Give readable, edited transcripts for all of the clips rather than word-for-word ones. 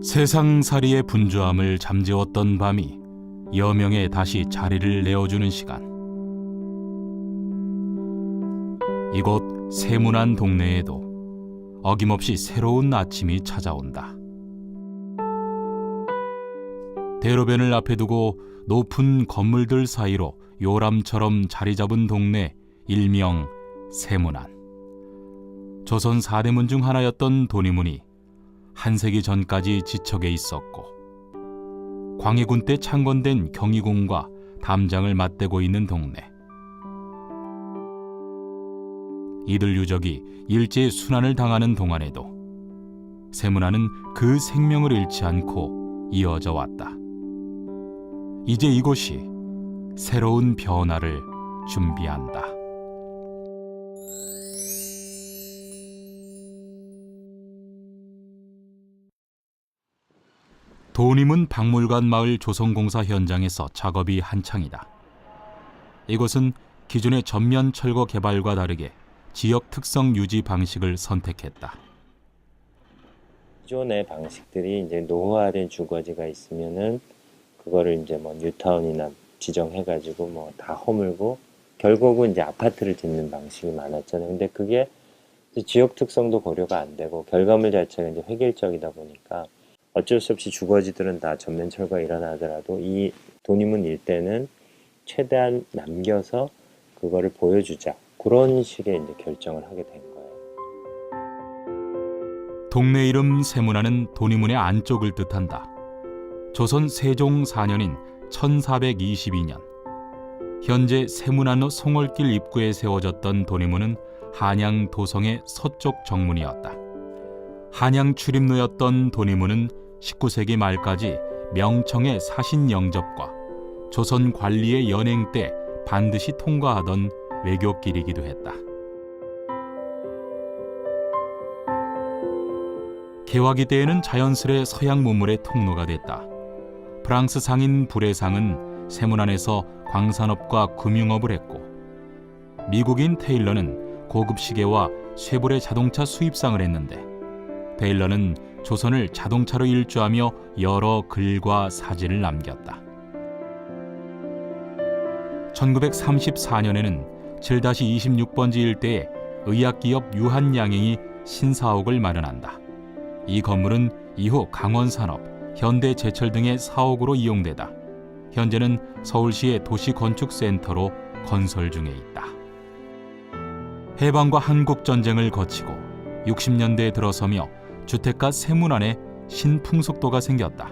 세상살이의 분주함을 잠재웠던 밤이 여명에 다시 자리를 내어주는 시간. 이곳 세문안 동네에도 어김없이 새로운 아침이 찾아온다. 대로변을 앞에 두고 높은 건물들 사이로 요람처럼 자리 잡은 동네, 일명 세문안. 조선 4대문 중 하나였던 도니문이 한 세기 전까지 지척에 있었고, 광해군 때 창건된 경희궁과 담장을 맞대고 있는 동네. 이들 유적이 일제의 순환을 당하는 동안에도 세문안은 그 생명을 잃지 않고 이어져 왔다. 이제 이곳이 새로운 변화를 준비한다. 도니문 박물관 마을 조성공사 현장에서 작업이 한창이다. 이곳은 기존의 전면 철거 개발과 다르게 지역 특성 유지 방식을 선택했다. 기존의 방식들이 이제 노후화된 주거지가 있으면은 그거를 이제 뭐 뉴타운이나 지정해가지고 뭐 다 허물고 결국은 이제 아파트를 짓는 방식이 많았잖아요. 근데 그게 지역 특성도 고려가 안 되고 결과물 자체가 이제 획일적이다 보니까 어쩔 수 없이 주거지들은 다 전면 철거가 일어나더라도 이 도니문 일대는 최대한 남겨서 그거를 보여주자. 그런 식의 이제 결정을 하게 된 거예요. 동네 이름 세문안은 도니문의 안쪽을 뜻한다. 조선 세종 4년인 1422년, 현재 세문안로 송월길 입구에 세워졌던 도니문은 한양 도성의 서쪽 정문이었다. 한양 출입로였던 도니문은 19세기 말까지 명청의 사신 영접과 조선 관리의 연행 때 반드시 통과하던 외교길이기도 했다. 개화기 때에는 자연스레 서양 문물의 통로가 됐다. 프랑스 상인 브레상은 세문안에서 광산업과 금융업을 했고, 미국인 테일러는 고급 시계와 쉐보레 자동차 수입상을 했는데, 테일러는 조선을 자동차로 일주하며 여러 글과 사진을 남겼다. 1934년에는 7-26번지 일대에 의약기업 유한양행이 신사옥을 마련한다. 이 건물은 이후 강원산업, 현대제철 등의 사옥으로 이용되다 현재는 서울시의 도시건축센터로 건설 중에 있다. 해방과 한국전쟁을 거치고 60년대에 들어서며 주택가 세문안에 신풍속도가 생겼다.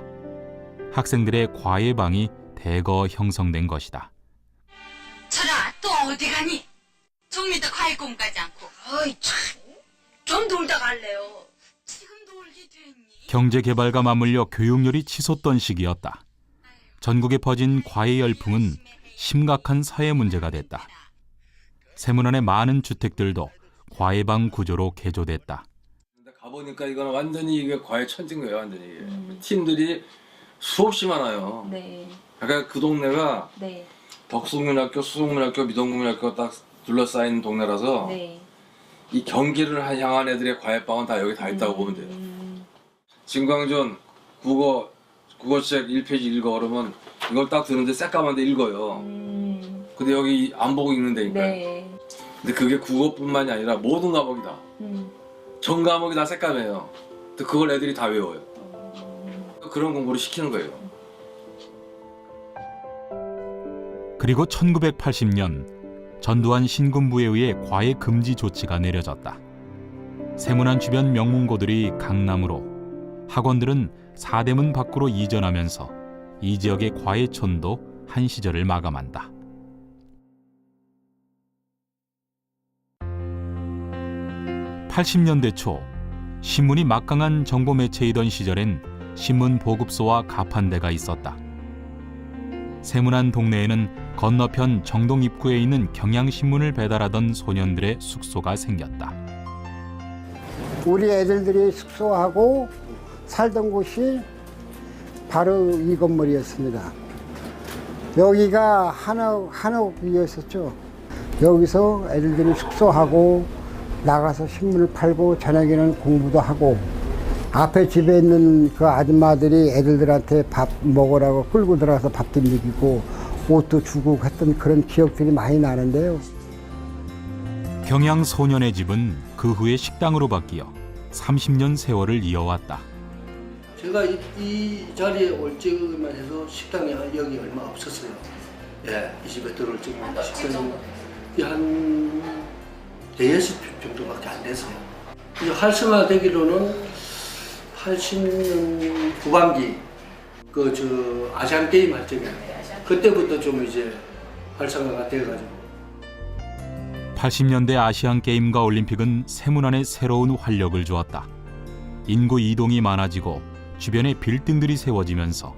학생들의 과외방이 대거 형성된 것이다. 철아, 또 어디 가니? 좀 이따 과외 공부하지 않고. 어이 참, 좀 놀다 갈래요. 지금 놀게 됐니? 경제개발과 맞물려 교육열이 치솟던 시기였다. 전국에 퍼진 과외 열풍은 심각한 사회 문제가 됐다. 세문안의 많은 주택들도 과외방 구조로 개조됐다. 가보니까 이건 완전히 이게 과외 천지인 거예요. 완전히 팀들이 수없이 많아요. 네. 그러니까 그 동네가 네. 덕숭민학교, 수성민학교, 미동국민학교 딱 둘러싸인 동네라서 네. 이 경기를 향한 애들의 과외방은 다 여기 다 있다고 보면 돼요. 진광준 국어책 1페이지 읽어 그러면 이걸 딱 드는데 새까만데 읽어요. 근데 여기 안 보고 읽는다니까요. 네. 근데 그게 국어뿐만이 아니라 모든 과목이 다. 전 과목이 다 새까매요. 근데 그걸 애들이 다 외워요. 그런 공부를 시키는 거예요. 그리고 1980년 전두환 신군부에 의해 과외 금지 조치가 내려졌다. 세문안 주변 명문고들이 강남으로, 학원들은 4대문 밖으로 이전하면서 이 지역의 과외촌도 한 시절을 마감한다. (80년대) 초 신문이 막강한 정보 매체이던 시절엔 신문 보급소와 가판대가 있었다. 세문안 동네에는 건너편 정동 입구에 있는 경향신문을 배달하던 소년들의 숙소가 생겼다. 우리 애들들이 숙소하고 살던 곳이 바로 이 건물이었습니다. 여기가 한옥이었었죠. 여기서 애들들이 숙소하고 나가서 신문을 팔고 저녁에는 공부도 하고 앞에 집에 있는 그 아줌마들이 애들한테 밥 먹으라고 끌고 들어가서 밥도 먹이고 옷도 주고 했던 그런 기억들이 많이 나는데요. 경양 소년의 집은 그 후에 식당으로 바뀌어 30년 세월을 이어왔다. 제가 이 자리에 올 적만 해도 식당이 여기 얼마 없었어요. 예, 이 집에 들어올 적만 식당이 한 대여섯 평 정도밖에 안 됐어요. 이제 활성화되기로는 80년 후반기 아시안 게임 할 적에 그때부터 좀 이제 활성화가 돼가지고. 80년대 아시안 게임과 올림픽은 세문안에 새로운 활력을 주었다. 인구 이동이 많아지고 주변에 빌딩들이 세워지면서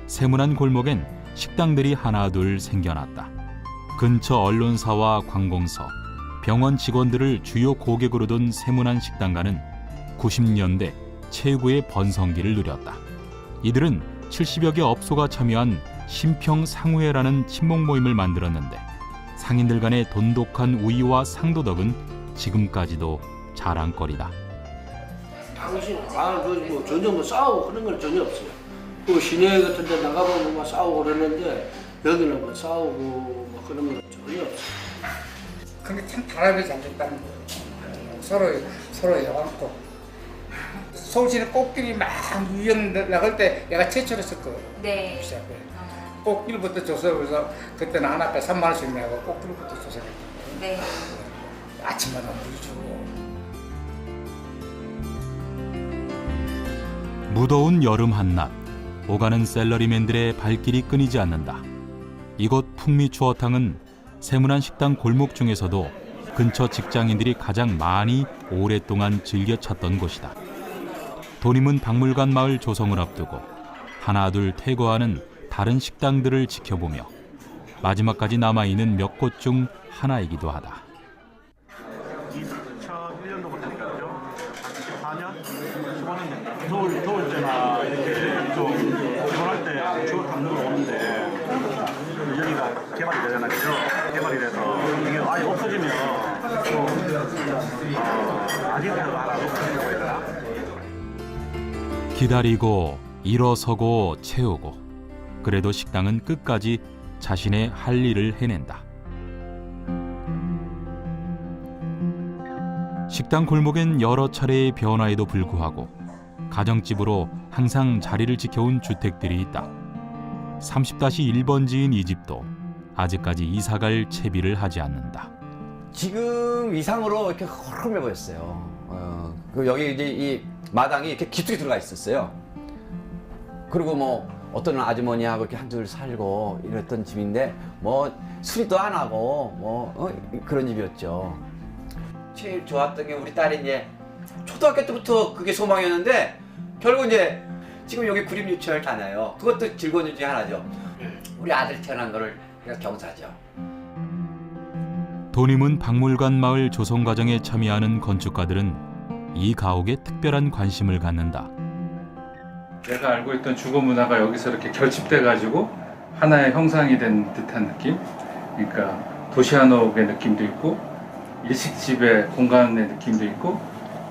세문안 골목엔 식당들이 하나둘 생겨났다. 근처 언론사와 관공서, 병원 직원들을 주요 고객으로 둔 세문안 식당가는 90년대 최고의 번성기를 누렸다. 이들은 70여 개 업소가 참여한 심평상우회라는 친목 모임을 만들었는데 상인들 간의 돈독한 우위와 상도덕은 지금까지도 자랑거리다. 당신 뭐 전혀 뭐 싸우고 그런 건 전혀 없어요. 그 시내 같은 데 나가보면 막 싸우고 그러는데 여기는 뭐 싸우고 뭐 그런 건 전혀 없어요. 근데 참 단합이 잘 됐다는 거예요. 서로 여왕고 서울시내 꽃길이 막 유연 나갈 때 내가 최초로 했었거든요. 네. 꽃길부터 조성해서 그때는 하나 앞에 3만 원씩 내고 꽃길부터 조성했거든요. 네. 아침마다 물 주고. 무더운 여름 한낮, 오가는 샐러리맨들의 발길이 끊이지 않는다. 이곳 풍미추어탕은 세문안 식당 골목 중에서도 근처 직장인들이 가장 많이 오랫동안 즐겨 찾던 곳이다. 도림은 박물관 마을 조성을 앞두고 하나둘 퇴거하는 다른 식당들을 지켜보며 마지막까지 남아있는 몇 곳 중 하나이기도 하다. 2001년도부터 생겼죠. 24년? 15년 더울 때나 이렇게 좀 피곤할 때 주로 담으러 오는데 여기가 개발이 되잖아요. 그죠? 개발이 돼서 이게 아예 없어지면 좀 아직도 하나 없어지려고 해야 되나? 기다리고 일어서고 채우고 그래도 식당은 끝까지 자신의 할 일을 해낸다. 식당 골목엔 여러 차례의 변화에도 불구하고 가정집으로 항상 자리를 지켜온 주택들이 있다. 30-1번지인 이 집도 아직까지 이사갈 채비를 하지 않는다. 지금 이상으로 이렇게 허름해 보였어요. 여기 이제 이 마당이 이렇게 깊숙이 들어가 있었어요. 그리고 뭐 어떤 아주머니하고 이렇게 한둘 살고 이랬던 집인데 뭐 수리도 안 하고 그런 집이었죠. 제일 좋았던 게 우리 딸이 이제 초등학교 때부터 그게 소망이었는데 결국 이제 지금 여기 구립 유치원을 다녀요. 그것도 즐거운 일 중에 하나죠. 우리 아들이 태어난 거를 그래서 경사죠. 도림은 박물관 마을 조성 과정에 참여하는 건축가들은 이 가옥에 특별한 관심을 갖는다. 내가 알고 있던 주거 문화가 여기서 이렇게 결집돼 가지고 하나의 형상이 된 듯한 느낌. 그러니까 도시한옥의 느낌도 있고 일식집의 공간의 느낌도 있고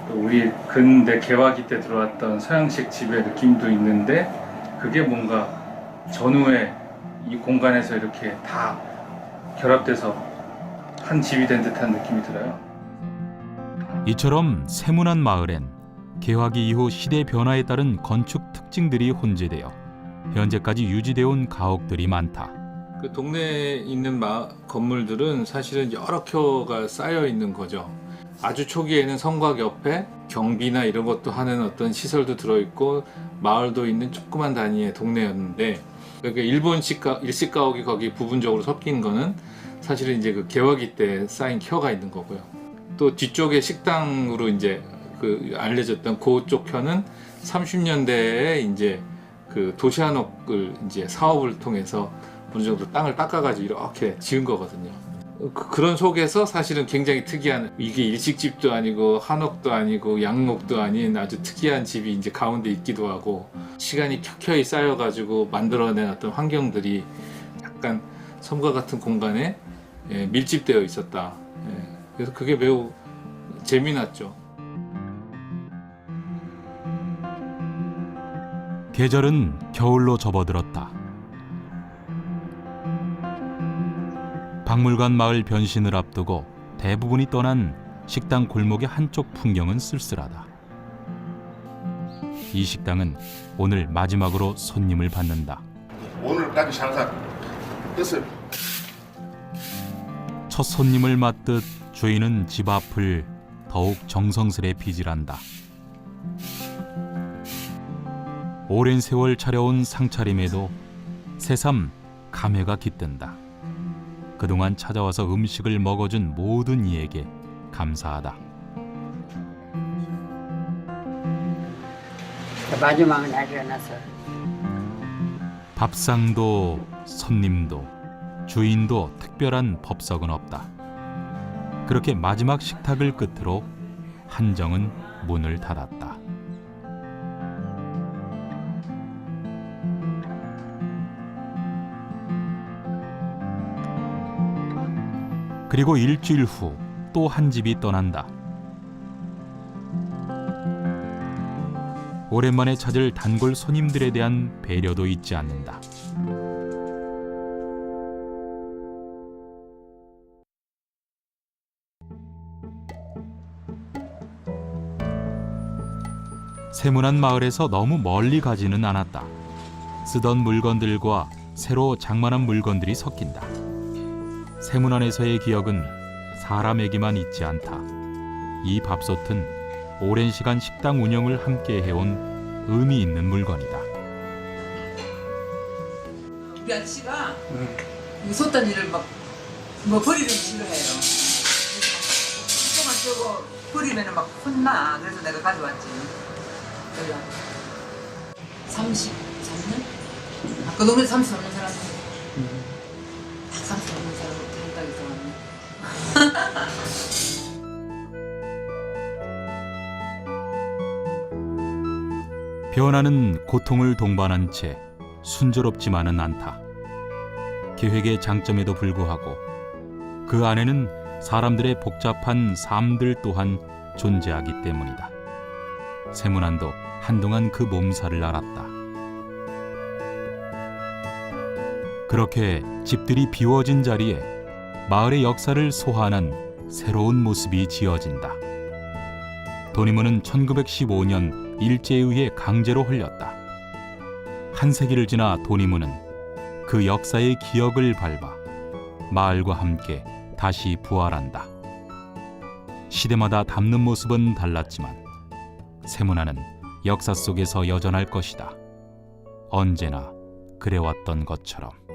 또 우리 근대 개화기 때 들어왔던 서양식 집의 느낌도 있는데 그게 뭔가 전후에 이 공간에서 이렇게 다 결합돼서 한 집이 된 듯한 느낌이 들어요. 이처럼 세문안 마을엔 개화기 이후 시대 변화에 따른 건축 특징들이 혼재되어 현재까지 유지되어 온 가옥들이 많다. 그 동네에 있는 건물들은 사실은 여러 켜가 쌓여 있는 거죠. 아주 초기에는 성곽 옆에 경비나 이런 것도 하는 어떤 시설도 들어있고 마을도 있는 조그만 단위의 동네였는데 그러니까 일식 가옥이 거기 부분적으로 섞인 거는 사실은 이제 그 개화기 때 쌓인 켜가 있는 거고요. 또 뒤쪽에 식당으로 이제 그 알려졌던 그쪽 켜는 30년대에 이제 그 도시한옥을 이제 사업을 통해서 어느 정도 땅을 닦아가지고 이렇게 지은 거거든요. 그런 속에서 사실은 굉장히 특이한 이게 일식집도 아니고 한옥도 아니고 양옥도 아닌 아주 특이한 집이 이제 가운데 있기도 하고 시간이 켜켜이 쌓여가지고 만들어낸 어떤 환경들이 약간 섬과 같은 공간에 밀집되어 있었다. 그래서 그게 매우 재미났죠. 계절은 겨울로 접어들었다. 박물관 마을 변신을 앞두고 대부분이 떠난 식당 골목의 한쪽 풍경은 쓸쓸하다. 이 식당은 오늘 마지막으로 손님을 받는다. 오늘까지 항상 했어요. 첫 손님을 맞듯 주인은 집 앞을 더욱 정성스레 비질한다. 오랜 세월 차려온 상차림에도 새삼 감회가 깃든다. 그동안 찾아와서 음식을 먹어준 모든 이에게 감사하다. 마지막 날 일어나서 밥상도 손님도 주인도 특별한 법석은 없다. 그렇게 마지막 식탁을 끝으로 한정은 문을 닫았다. 그리고 일주일 후 또 한 집이 떠난다. 오랜만에 찾을 단골 손님들에 대한 배려도 잊지 않는다. 세문안 마을에서 너무 멀리 가지는 않았다. 쓰던 물건들과 새로 장만한 물건들이 섞인다. 세문안에서의 기억은 사람에게만 있지 않다. 이 밥솥은 오랜 시간 식당 운영을 함께 해온 의미 있는 물건이다. 우리 아저씨가 무섭단 일을 막 버리는 싫어해요. 조금만 저거 버리면 막 혼나. 그래서 내가 가져왔지. 33년? 그 동네 33년 살았는데 딱 33년 살았고 대학까지 살았네. 변화는 고통을 동반한 채 순조롭지만은 않다. 계획의 장점에도 불구하고 그 안에는 사람들의 복잡한 삶들 또한 존재하기 때문이다. 세문안도 한동안 그 몸살을 앓았다. 그렇게 집들이 비워진 자리에 마을의 역사를 소환한 새로운 모습이 지어진다. 도니문은 1915년 일제에 의해 강제로 헐렸다. 한 세기를 지나 도니문은 그 역사의 기억을 밟아 마을과 함께 다시 부활한다. 시대마다 담는 모습은 달랐지만 세문안은 역사 속에서 여전할 것이다. 언제나 그래왔던 것처럼.